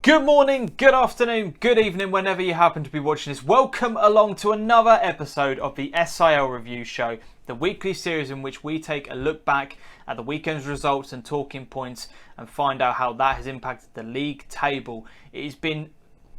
Good morning, good afternoon, good evening, whenever you happen to be watching this. Welcome along to another episode of the SIL Review Show, the weekly series in which we take a look back at the weekend's results and talking points and find out how that has impacted the league table. It has been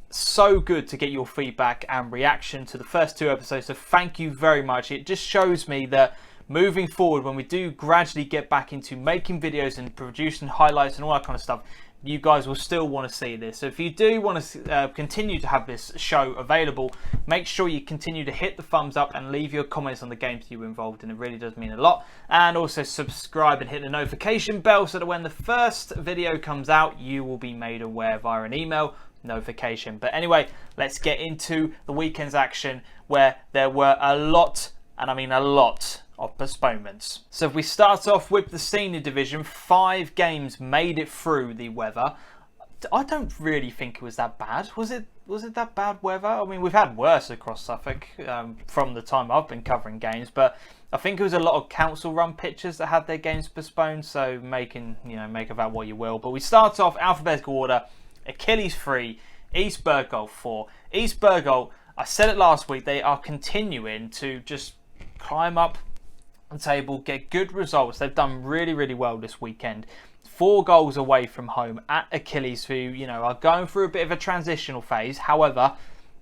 so good to get your feedback and reaction to the first two episodes, so thank you very much. It just shows me that moving forward, when we do gradually get back into making videos and producing highlights and all that kind of stuff, you guys will still want to see this. So if you do want to continue to have this show available, make sure you continue to hit the thumbs up and leave your comments on the games you were involved in. It really does mean a lot. And also subscribe and hit the notification bell so that when the first video comes out, you will be made aware via an email notification. But anyway, let's get into the weekend's action, where there were a lot, and I mean a lot, of postponements. So if we start off with the senior division, 5 games made it through the weather. I don't really think it was that bad. Was it that bad weather? I mean, we've had worse across Suffolk from the time I've been covering games, but I think it was a lot of council run pitches that had their games postponed, so make of that what you will. But we start off alphabetical order. Achilles 3, East Bergholt 4. East Bergholt, I said it last week, they are continuing to just climb up the table, get good results. They've done really, really well this weekend. 4 goals away from home at Achilles, who, are going through a bit of a transitional phase. However,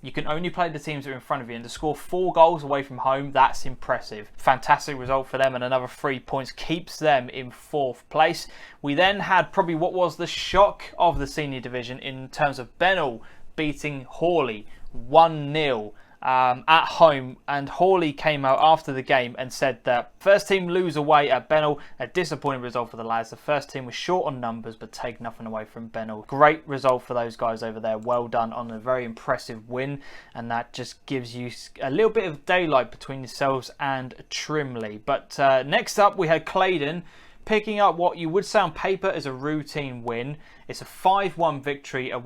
you can only play the teams that are in front of you, and to score 4 goals away from home, that's impressive. Fantastic result for them, and another 3 points keeps them in 4th place. We then had probably what was the shock of the senior division in terms of Benall beating Hawley 1-0. At home, and Hawley came out after the game and said that first team lose away at Benall, a disappointing result for the lads. The first team was short on numbers but take nothing away from Benall. Great result for those guys over there, well done on a very impressive win, and that just gives you a little bit of daylight between yourselves and Trimley. But next up we had Claydon picking up what you would say on paper is a routine win. It's a 5-1 victory at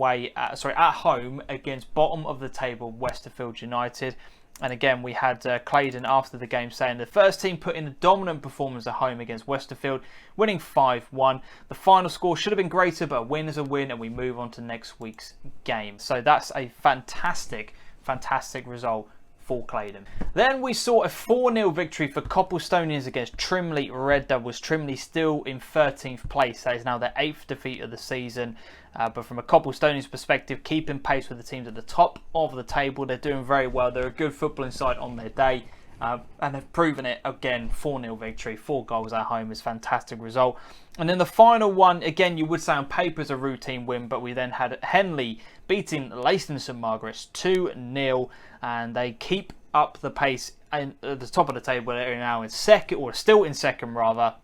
home against bottom of the table Westerfield United. And again, we had Claydon after the game saying the first team put in a dominant performance at home against Westerfield, winning 5-1. The final score should have been greater, but a win is a win, and we move on to next week's game. So that's a fantastic result for Claydon. Then we saw a 4-0 victory for Copplestonians against Trimley Red Devils. Trimley still in 13th place. That is now their 8th defeat of the season. But from a Copplestonians perspective, keeping pace with the teams at the top of the table. They're doing very well. They're a good footballing side on their day. And they've proven it again. 4-0 victory, 4 goals at home is a fantastic result. And then the final one, again, you would say on paper is a routine win, but we then had Henley beating Leiston St Margaret's 2-0, and they keep up the pace at the top of the table. They're now in second, or still in second rather,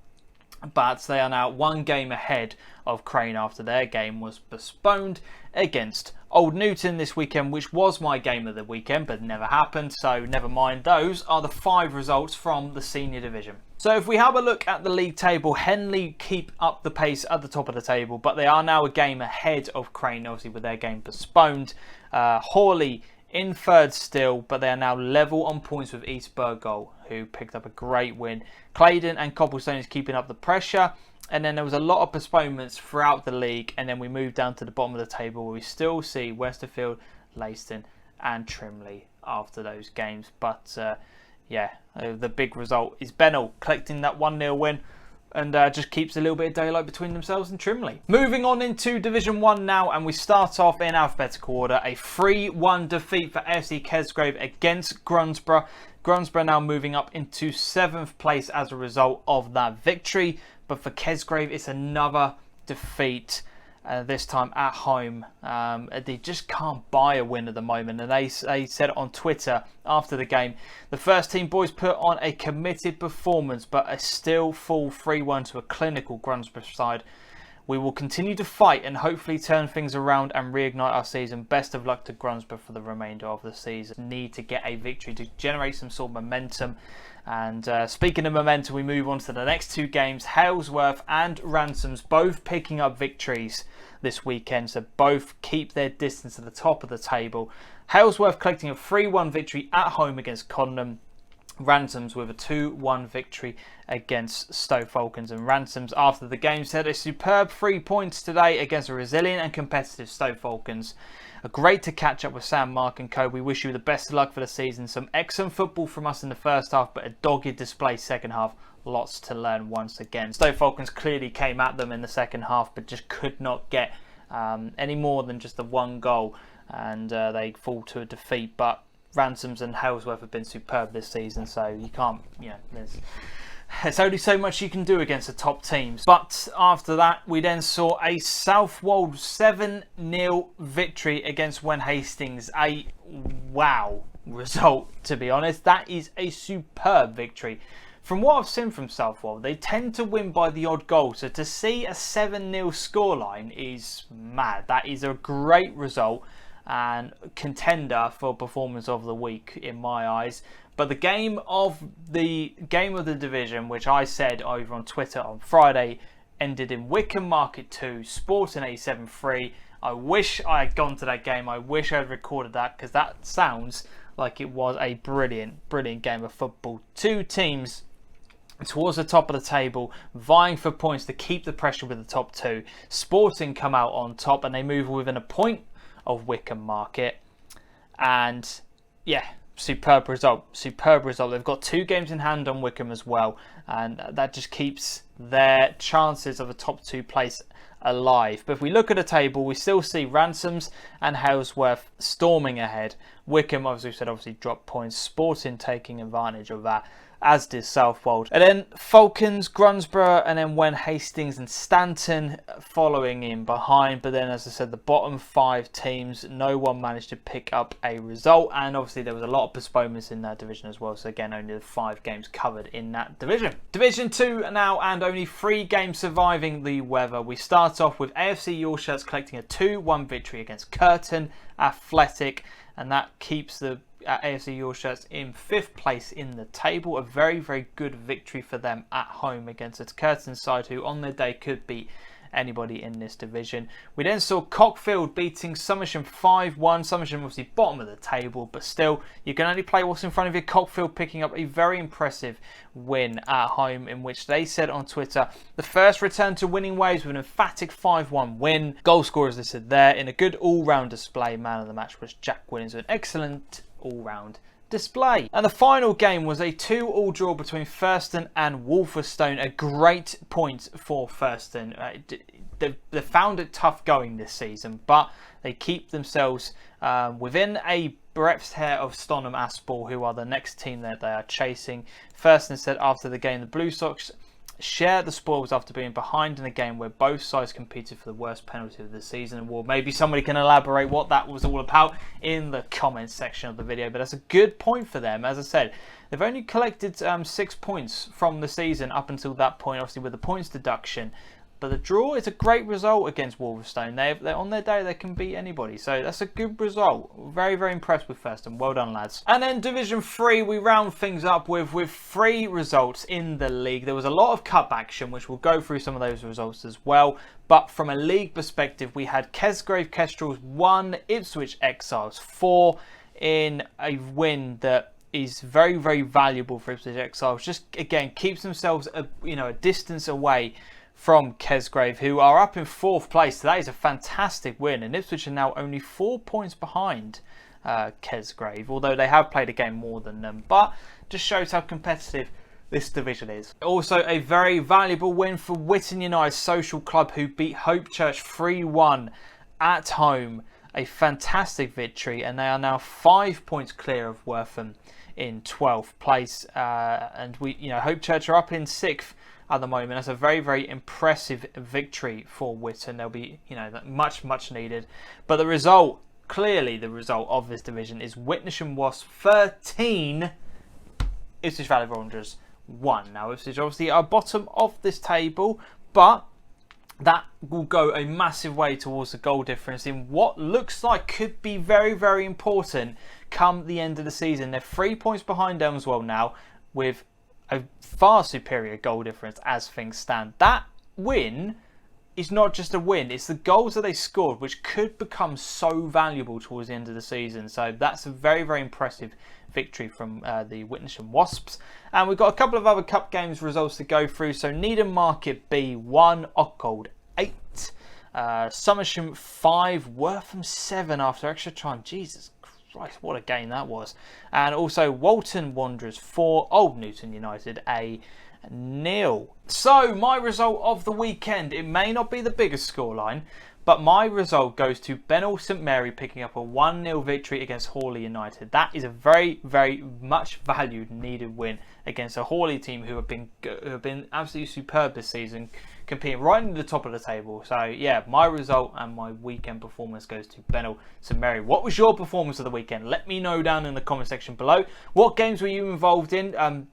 but they are now 1 game ahead of Crane after their game was postponed against Old Newton this weekend, which was my game of the weekend, but never happened, so never mind. Those are the 5 results from the senior division. So if we have a look at the league table, Henley keep up the pace at the top of the table, but they are now a game ahead of Crane, obviously with their game postponed. Hawley in 3rd still, but they are now level on points with East Bergholt, who picked up a great win. Claydon and Copplestone keeping up the pressure. And then there was a lot of postponements throughout the league, and then we moved down to the bottom of the table where we still see Westerfield, Leiston and Trimley after those games. But the big result is Benall collecting that 1-0 win, and just keeps a little bit of daylight between themselves and Trimley. Moving on into Division 1 now, and we start off in alphabetical order. A 3-1 defeat for FC Kesgrave against Grunsborough. Grunsborough now moving up into 7th place as a result of that victory. But for Kesgrave, it's another defeat, this time at home. They just can't buy a win at the moment. And they said on Twitter after the game, the first team boys put on a committed performance, but a still fall 3-1 to a clinical Grunsborough side. We will continue to fight and hopefully turn things around and reignite our season. Best of luck to Grunsborough for the remainder of the season. Need to get a victory to generate some sort of momentum. And speaking of momentum, we move on to the next 2 games. Halesworth and Ransoms both picking up victories this weekend, so both keep their distance at the top of the table. Halesworth collecting a 3-1 victory at home against Condom. Ransoms with a 2-1 victory against Stowe Falcons. And Ransoms, after the game, said a superb 3 points today against a resilient and competitive Stowe Falcons. Great to catch up with Sam, Mark and co. We wish you the best of luck for the season. Some excellent football from us in the first half, but a dogged display second half. Lots to learn once again. Stowe Falcons clearly came at them in the second half, but just could not get any more than just the 1 goal. And they fall to a defeat. But Ransoms and Halesworth have been superb this season, so you can't, there's only so much you can do against the top teams. But after that, we then saw a Southwold 7-0 victory against Wen Hastings. A wow result, to be honest. That is a superb victory. From what I've seen from Southwold, they tend to win by the odd goal. So to see a 7-0 scoreline is mad. That is a great result and contender for performance of the week in my eyes. But the game of the division, which I said over on Twitter on Friday, ended in Wycombe Market 2, Sporting 87-3. I wish I had gone to that game. I wish I had recorded that, because that sounds like it was a brilliant game of football. 2 teams towards the top of the table, vying for points to keep the pressure with the top 2. Sporting come out on top, and they move within a point of Wycombe Market. And yeah, superb result. They've got 2 games in hand on Wycombe as well, and that just keeps their chances of a top 2 place alive. But if we look at the table, we still see Ransoms and Halesworth storming ahead. Wycombe, as we said, obviously dropped points. Sporting taking advantage of that, as did Southwold. And then Falcons, Grunsborough, and then Wen Hastings and Stanton following in behind. But then, as I said, the bottom 5 teams, no one managed to pick up a result. And obviously there was a lot of postponements in that division as well. So again, only the 5 games covered in that division. Division 2 now, and only 3 games surviving the weather. We start off with AFC Yorkshires collecting a 2-1 victory against Curtin Athletic. And that keeps the AFC Yorkshires in 5th place in the table. A very good victory for them at home against a Curtin side who on their day could beat anybody in this division. We then saw Cockfield beating Somersham 5-1. Somersham obviously bottom of the table, but still you can only play what's in front of you. Cockfield picking up a very impressive win at home, in which they said on Twitter, the first return to winning ways with an emphatic 5-1 win. Goal scorers listed there in a good all-round display. Man of the match was Jack Williams with an excellent all-round display. And the final game was a 2-2 draw between Thurston and Wolverstone. A great point for Thurston. They found it tough going this season, but they keep themselves within a breadth's hair of Stonham Aspel, who are the next team that they are chasing. Thurston said after the game, the Blue Sox share the spoils after being behind in a game where both sides competed for the worst penalty of the season. Well, maybe somebody can elaborate what that was all about in the comments section of the video, but that's a good point for them. As I said, they've only collected 6 points from the season up until that point, obviously with the points deduction. But the draw is a great result against Wolverstone. They're on their day, they can beat anybody. So that's a good result. Very impressed with Thurston. Well done, lads. And then Division 3, we round things up with 3 results in the league. There was a lot of cup action, which we'll go through some of those results as well. But from a league perspective, we had Kesgrave Kestrels 1, Ipswich Exiles 4 in a win that is very valuable for Ipswich Exiles. Just, again, keeps themselves a distance away from Kesgrave, who are up in 4th place. That is a fantastic win, and Ipswich are now only 4 points behind Kesgrave, although they have played a game more than them. But just shows how competitive this division is. Also a very valuable win for Witton United Social Club, who beat Hope Church 3-1 at home. A fantastic victory, and they are now 5 points clear of Wortham in 12th place. And Hope Church are up in 6th at the moment. That's a very impressive victory for Witton. They'll be, much needed. But the result, clearly the result of this division is Witnesham Wasps 13, Ipswich Valley Rangers 1. Now Ipswich obviously are bottom of this table, but that will go a massive way towards the goal difference in what looks like could be very important come the end of the season. They're 3 points behind Elmswell now, with a far superior goal difference as things stand. That win is not just a win, it's the goals that they scored which could become so valuable towards the end of the season. So that's a very impressive victory from the Witnesham Wasps. And we've got a couple of other cup games results to go through. So Needham Market B 1, Ockgold 8, Somersham 5, Wortham 7 after extra time. Jesus Christ, what a game that was. And also Walton Wanderers 4, Old Newton United a 0. So my result of the weekend, it may not be the biggest scoreline, but my result goes to Benall St Mary picking up a 1-0 victory against Hawley United. That is a very, very much valued, needed win against a Hawley team who have been absolutely superb this season, competing right in the top of the table. So yeah, my result and my weekend performance goes to Benall St Mary. What was your performance of the weekend? Let me know down in the comment section below. What games were you involved in?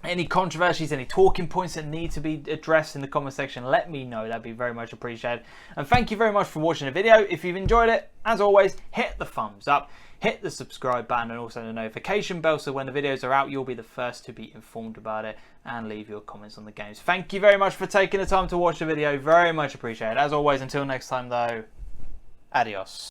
Any controversies, any talking points that need to be addressed in the comment section, let me know. That'd be very much appreciated. And thank you very much for watching the video. If you've enjoyed it, as always, hit the thumbs up, hit the subscribe button and also the notification bell so when the videos are out, you'll be the first to be informed about it, and leave your comments on the games. Thank you very much for taking the time to watch the video. Very much appreciated. As always, until next time though, adios.